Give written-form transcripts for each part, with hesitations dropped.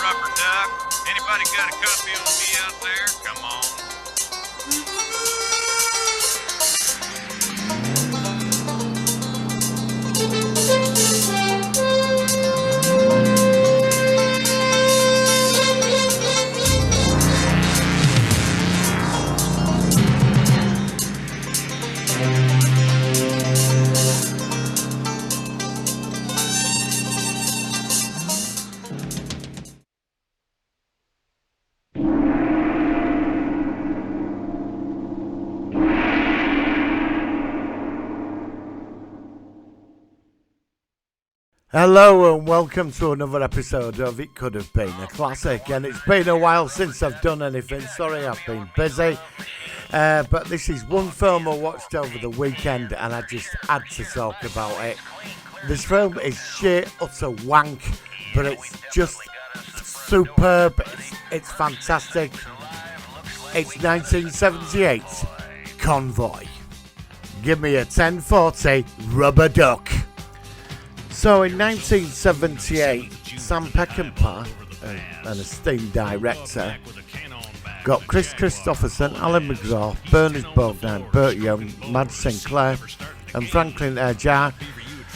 rubber duck. Anybody got a copy of me out there? Come on. Hello and welcome to another episode of It Could Have Been a Classic, and it's been a while since I've done anything. Sorry, I've been busy, but this is one film I watched over the weekend and I just had to talk about it. This film is sheer utter wank, but it's just superb. It's fantastic. It's 1978 Convoy. Give me a 1040 rubber duck. So in 1978, Sam Peckinpah, an esteemed director, got Chris Christopherson, Alan McGraw, Bernard Bogdan, Burt Young, Mad Sinclair and Franklin Jar.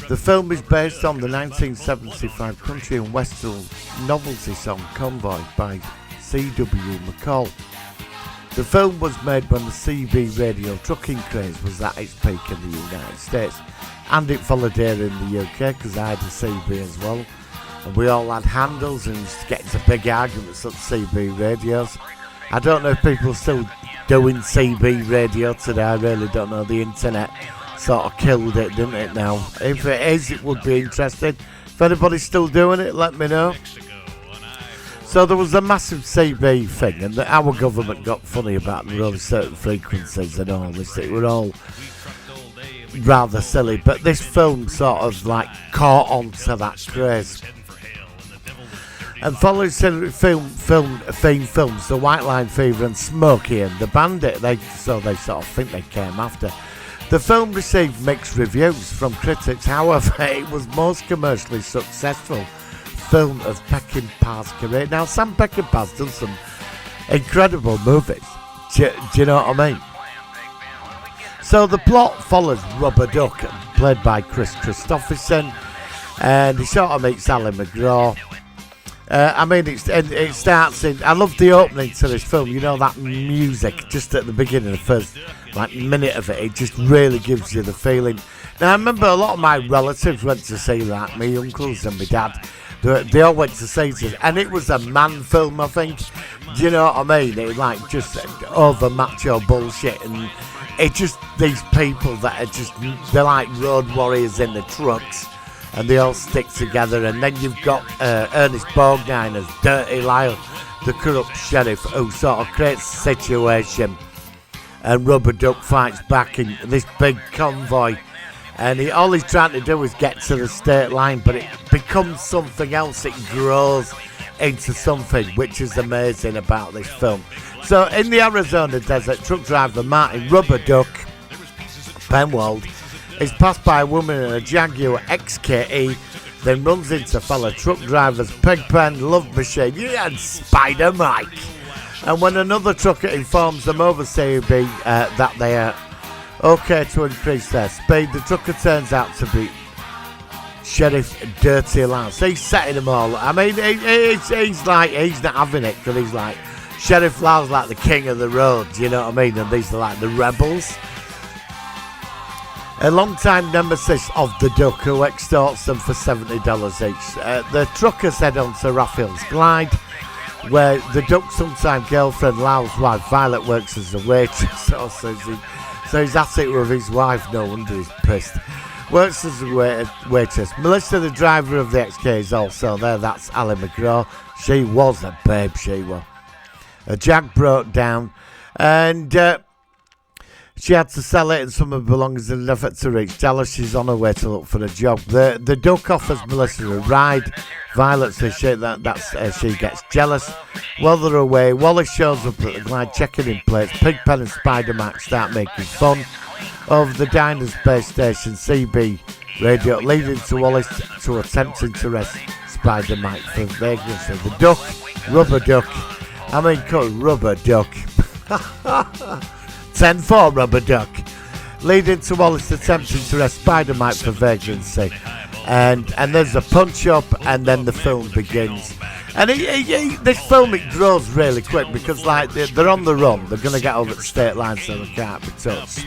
The film is based on the 1975 country and western novelty song Convoy by C.W. McCall. The film was made when the CB radio trucking craze was at its peak in the United States. And it followed here in the UK because I had a CB as well. And we all had handles and used to get into big arguments at CB radios. I don't know if people are still doing CB radio today. I really don't know. The internet sort of killed it, didn't it now? If it is, it would be interesting. If anybody's still doing it, let me know. So there was a massive CB thing, and our government got funny about really certain frequencies and all this. It were all rather silly, but this film sort of like caught on to that craze. And following theme films, The White Line Fever and Smokey and the Bandit, they sort of think they came after. The film received mixed reviews from critics. However, it was most commercially successful film of Peckinpah's career. Now, Sam Peckinpah's done some incredible movies. Do you know what I mean? So the plot follows Rubber Duck, played by Chris Christopherson, and he sort of meets Alan McGraw. It starts in. I love the opening to this film. You know, that music just at the beginning, the first minute of it. It just really gives you the feeling. Now I remember a lot of my relatives went to see that. My uncles and my dad. They all went to see it, and it was a man film, I think. Do you know what I mean? It was like just over macho bullshit and. It's just these people that are they're like road warriors in the trucks and they all stick together. And then you've got Ernest Borgnine as Dirty Lyle, the corrupt sheriff, who sort of creates a situation, and Rubber Duck fights back in this big convoy. And all he's trying to do is get to the state line, but it becomes something else. It grows into something, which is amazing about this film. So in the Arizona desert, truck driver Martin Rubber Duck Penwald is passed by a woman in a Jaguar XK-E, then runs into fellow truck drivers Pigpen, Love Machine, and Spider Mike. And when another trucker informs them over CB that they are okay to increase their speed, the trucker turns out to be Sheriff Dirty Lyle. So he's setting them all. I mean, he's not having it because he's like, Sheriff Lyle's like the king of the road, you know what I mean? And these are like the rebels. A long-time nemesis of the Duck who extorts them for $70 each. The truckers head on to Rafael's Glide, where the Duck's sometime girlfriend, Lyle's wife, Violet, works as a waitress. So he's at it with his wife, no wonder he's pissed. Works as a waitress. Melissa, the driver of the XK, is also there. That's Alan McGraw. She was a babe, she was. A Jag broke down and she had to sell it and some of her belongings in an effort to reach Dallas. She's on her way to look for a job. The Duck offers Melissa a ride. Violet says she gets jealous. While they're away, Wallace shows up at the Glide checking in plates. Pigpen and Spider-Man start making fun of the Diners Space Station CB radio, leading to Wallace to attempting to arrest Spider Mike for vagrancy. The duck, rubber duck. I mean, rubber duck. 10-4 rubber duck. Leading to Wallace attempting to arrest Spider Mike for vagrancy. And there's a punch up, and then the film begins. And this film, it grows really quick because, like, they're on the run. They're going to get over the state line so they can't be touched.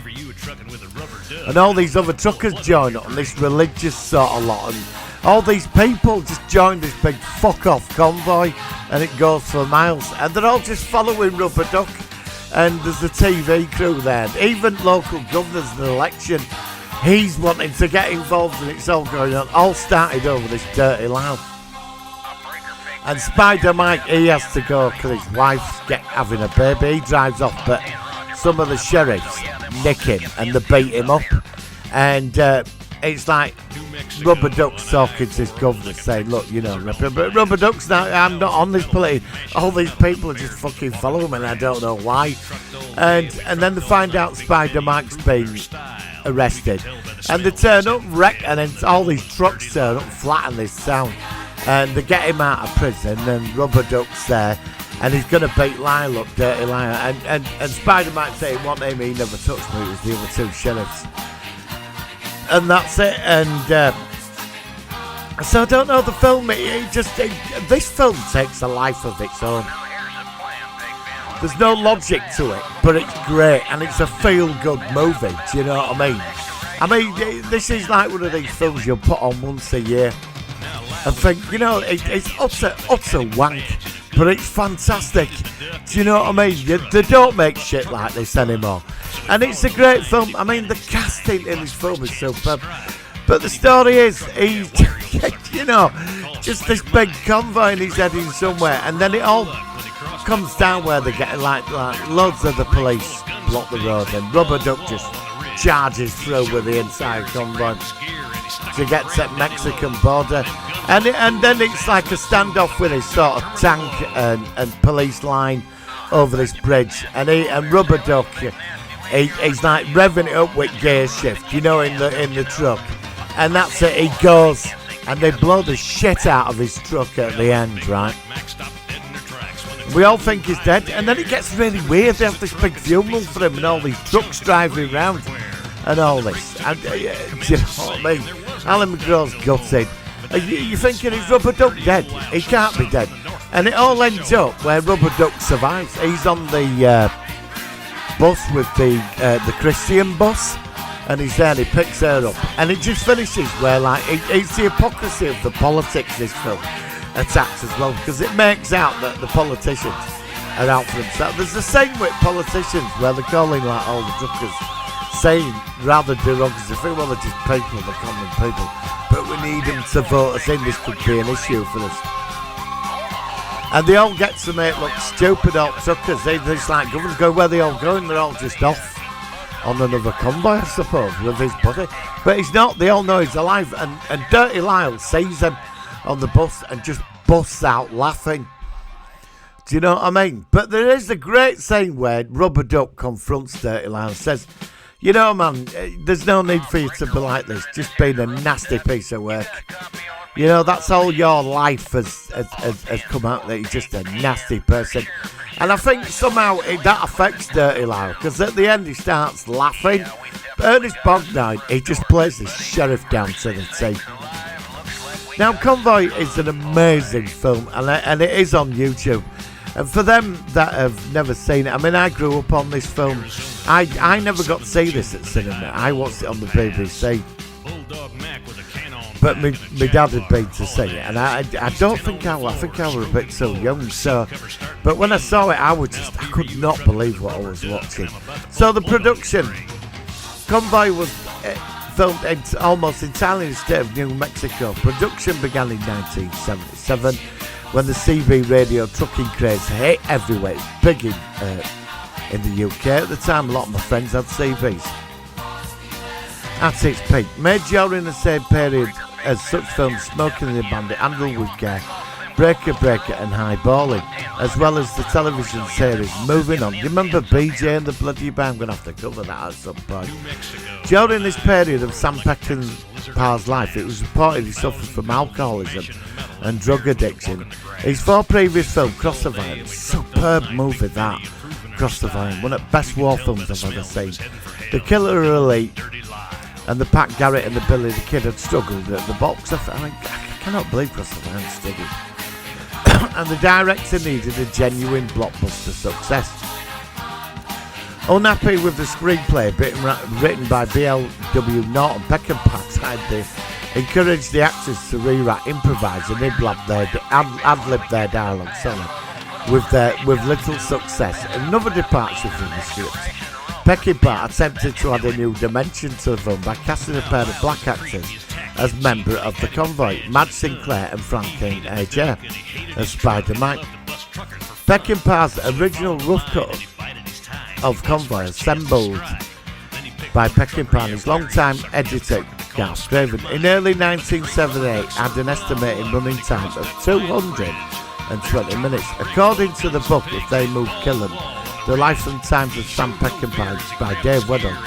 And all these other truckers join up on this religious sort of lot. And all these people just join this big fuck-off convoy, and it goes for miles. And they're all just following Rubber Duck. And there's a TV crew there. Even local governors in an election, he's wanting to get involved, and it's all going on. All started over this dirty Lyle. And Spider Mike, he has to go because his wife's having a baby. He drives off, but some of the sheriffs nick him and they beat him up. And it's like Rubber Duck's talking to his governor saying, look, you know, but Rubber Duck's not, I'm not on this plane. All these people are just fucking following me and I don't know why. And then they find out Spider Mike's been arrested. And they turn up, wreck, and then all these trucks turn up, flatten this town. And they get him out of prison, and Rubber Duck's there, and he's going to beat Lyle up, dirty Lyle. And Spider-Man saying, "What name? He never touched me." It was the other two sheriffs, and that's it. And so I don't know the film. This film takes a life of its own. There's no logic to it, but it's great, and it's a feel-good movie. Do you know what I mean? I mean, this is like one of these films you'll put on once a year. And think, you know, it's utter wank, but it's fantastic. Do you know what I mean? They don't make shit like this anymore. And it's a great film. I mean, the casting in this film is superb. But the story is, he's, you know, just this big convoy and he's heading somewhere. And then it all comes down where they get, like loads of the police block the road. And Rubber Duck just charges through with the entire convoy to get to the Mexican border. And then it's like a standoff with a sort of tank and police line over this bridge. And Rubber Duck, he's like revving it up with gear shift, you know, in the truck. And that's it, he goes, and they blow the shit out of his truck at the end, right? We all think he's dead, and then it gets really weird. They have this big funeral for him and all these trucks driving around and all this. And, do you know what I mean? Alan McGraw's gutted. You're thinking, is Rubber Duck dead? He can't be dead. And it all ends up where Rubber Duck survives. He's on the bus with the Christian bus, and he's there, he picks her up. And it just finishes where, like, it's the hypocrisy of the politics this film attacks as well, because it makes out that the politicians are out for themselves. There's the same with politicians where they're calling, like, all the truckers, saying rather derogatory, well, they're just people, they're common people, but we need them to vote us in. This could be an issue for us. And they all get to make look stupid old truckers. They're just like, governors go, where are they all going? They're all just off on another convoy, I suppose, with his body. But he's not. They all know he's alive. And Dirty Lyle sees him on the bus and just busts out laughing. Do you know what I mean? But there is a great scene where Rubber Duck confronts Dirty Lyle and says, you know, man, there's no need for you to be like this, just being a nasty piece of work. You know, that's all your life has come out, that you're just a nasty person. And I think somehow that affects Dirty Lyle, because at the end he starts laughing. Ernest Borgnine, he just plays the sheriff down to the teeth. Now, Convoy is an amazing film, and it is on YouTube. And for them that have never seen it, I mean, I grew up on this film. I never got to see this at cinema. I watched it on the BBC. But my dad had been to see it, and I don't think I was a bit too young. So, but when I saw it, I could not believe what I was watching. So the production, Convoy was filmed almost entirely in the state of New Mexico. Production began in 1977. When the CB radio trucking craze hit everywhere. It's big in the UK. At the time, a lot of my friends had CBs. At its peak, made during the same period as such films Smoking the Bandit, Handle with Care, Breaker Breaker and Highballing, as well as the television series Moving On. You remember BJ and the Bloody Band? I'm going to have to cover that at some point. During this period of Sam Peckinpah's life, it was reported he suffered from alcoholism, and drug addiction. His 4 previous films, Cross the Vine, superb movie that, Cross the Vine, one of the best war films I've ever seen. The Killer Elite and the Pat Garrett and the Billy the Kid had struggled at the box office. I cannot believe Cross the Vine struggled. And the director needed a genuine blockbuster success. Unhappy with the screenplay written by B.L.W. Norton, Peckinpah tried to encourage the actors to rewrite, improvise and ad-lib their dialogue, with little success. Another departure from the script. Peckinpah attempted to add a new dimension to the film by casting a pair of black actors as member of the Convoy, Madge Sinclair and Francine Ager as Spider-Mike. Peckinpah's original rough cut of Convoy, assembled by Peckinpah and his long-time editor Garth Craven in early 1978, had an estimated running time of 220 minutes. According to the book If They Move Kill 'Em, The Life and Times of Sam Peckinpah by Dave Weddle,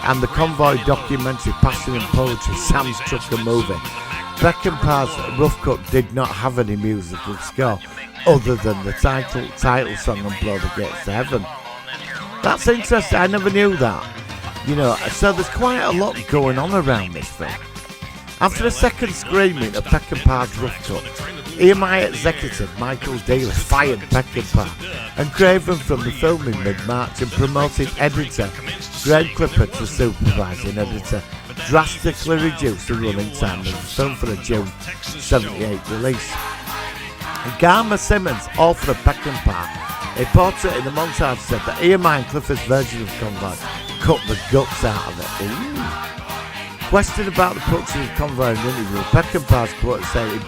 and the Convoy documentary Passion and Poetry, Sam's Trucker Movie, Peckinpah's rough cut did not have any musical score other than the title song and Blow the Gates to Heaven. That's interesting, I never knew that. So there's quite a lot going on around this film. After a second screening of Peckinpah's rough cut, EMI executive Michael Daly fired Peckinpah and Craven from the film in mid-March and promoted editor Greg Clipper to supervising editor, drastically reduced the running time of the film for a June 78 release. Garma Simmons, author of Peckinpah, a portrait in the montage, said that EMI and Clifford's version of Convoy cut the guts out of it. Ooh. Questioned about the production of Convoy in an interview, Peckinpah's quote saying,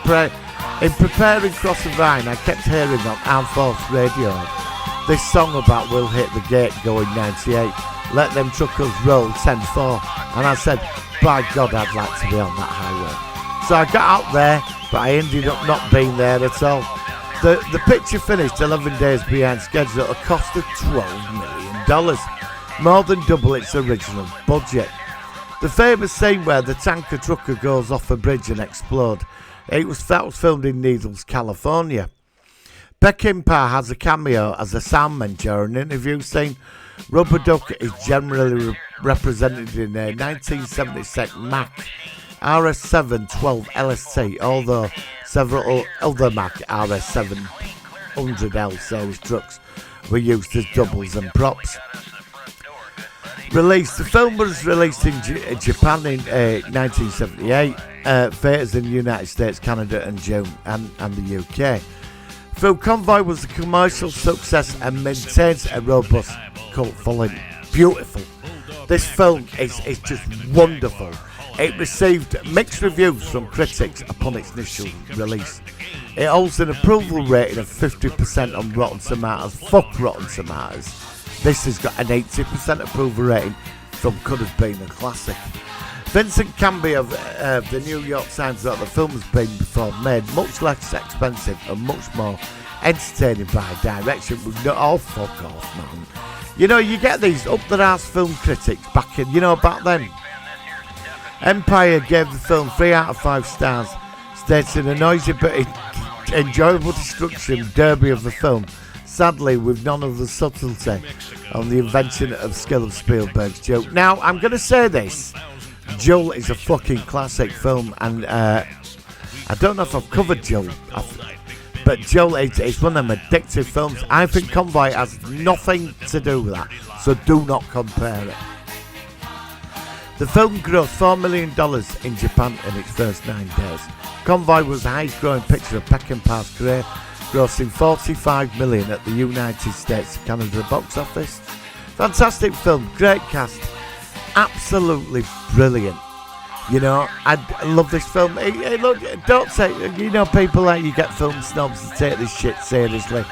in preparing Cross the Vine, I kept hearing on Armed Force radio this song about We'll Hit the Gate going 98, let them truckers roll 10-4, and I said, by God, I'd like to be on that highway. So I got out there, but I ended up not being there at all. The picture finished 11 days behind schedule at a cost of $12 million, more than double its original budget. The famous scene where the tanker trucker goes off a bridge and explodes, that was filmed in Needles, California. Peckinpah has a cameo as a soundman during an interview scene. Rubber Duck is generally represented in a 1976 Mack RS712 LST, although several other Mack RS700L series trucks were used as doubles and props. The film was released in Japan in 1978, theatres in the United States, Canada and June, and the UK. Film Convoy was a commercial success and maintains a robust cult following. Beautiful. This film is just wonderful. It received mixed reviews from critics upon its initial release. It holds an approval rating of 50% on Rotten Tomatoes. Fuck Rotten Tomatoes. This has got an 80% approval rating from Couldve been a classic. Vincent Canby of the New York Times thought the film has been before made much less expensive and much more entertaining by direction. Oh, fuck off, man. You get these up-the-arse film critics back in, back then. Empire gave the film 3 out of 5 stars, stating a noisy but enjoyable destruction derby of the film, sadly with none of the subtlety on the invention of skill of Spielberg's joke. Now, I'm going to say this, Joel is a fucking classic film, and I don't know if I've covered Joel, but Joel is one of them addictive films. I think Convoy has nothing to do with that, so do not compare it. The film grossed $4 million in Japan in its first 9 days. Convoy was the highest growing picture of Peckinpah's career, grossing $45 million at the United States and Canada box office. Fantastic film, great cast, absolutely brilliant. I love this film. Look, don't take, people like you get film snobs to take this shit seriously,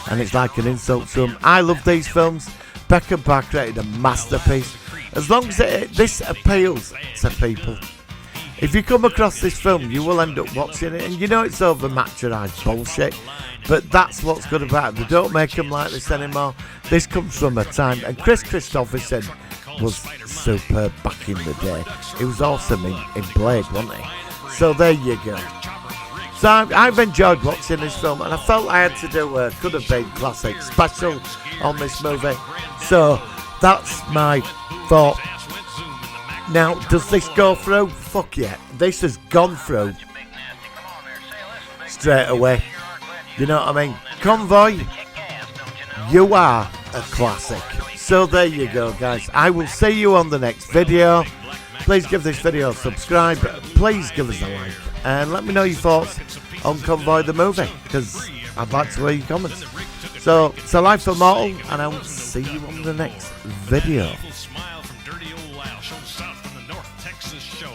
and it's like an insult to them. I love these films. Peckinpah created a masterpiece. As long as this appeals to people. If you come across this film, you will end up watching it, and it's over-macherized bullshit, but that's what's good about it. They don't make them like this anymore. This comes from a time, and Chris Christopherson was superb back in the day. He was awesome in Blade, wasn't he? So there you go. So I've enjoyed watching this film, and I felt I had to do a Could Have Been Classic special on this movie. So that's my thought. Now, does this go through? Fuck yeah. This has gone through straight away. You know what I mean? Convoy, you are a classic. So there you go, guys. I will see you on the next video. Please give this video a subscribe. Please give us a like. And let me know your thoughts on Convoy the movie, because I'd like to hear your comments. So, it's a life for mortal, and I will see you on the next video. Smile from dirty old Lyle shows south from the North Texas shore.